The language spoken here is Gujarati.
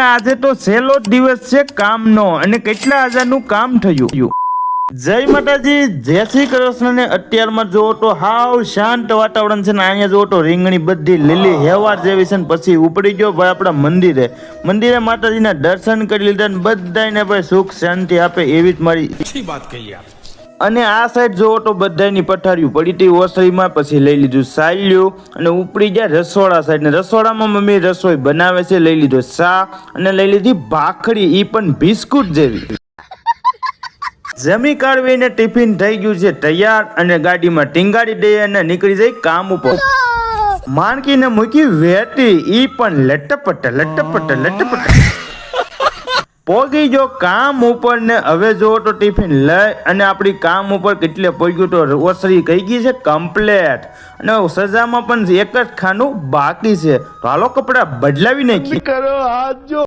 આજે તો છેલ્લો દિવસ છે કામનો અને કેટલા હજારનું કામ થયું। જય માતાજી, જય શ્રી કૃષ્ણ ને અત્યારમાં જોવો તો હાવ શાંત વાતાવરણ છે ને અહીંયા જોવો તો રીંગણી બધી લીલી હેવાર જેવી છે ને પછી ઉપડી ગયો ભાઈ આપણા મંદિરે માતાજીના દર્શન કરી લીધા ને બધાને ભાઈ સુખ શાંતિ આપે એવી જ મારી अच्छी बात कही आप। અને આ સાઈડ જોવો તો બધાની પથારીઓ પડી હતી ઓસરીમાં, પછી લઈ લીધું સાલ્યું અને ઉપડી ગયા રસોડા સાઈડ ને રસોડામાં મમ્મી રસોઈ બનાવે છે, લઈ લીધો ચા અને લઈ લીધી ભાખરી, ઈ પણ બિસ્કુટ જેવી। જમી કાઢવીને ટિફિન થઈ ગયું છે તૈયાર અને ગાડીમાં ટીંગાડી દઈએ અને નીકળી જાય કામ ઉપર। માણકીને મૂકી વેટી, ઈ પણ લટપટ પોગી જો કામ ઉપર ને હવે જો તો ટિફિન લઈ અને આપણી કામ ઉપર કેટલે પહોંચ્યું તો ઓસરી કહી ગઈ છે કમ્પ્લેટ અને સજામાં પણ એક જ ખાનું બાકી છે, તો હાલો કપડા બદલાવી નાખી।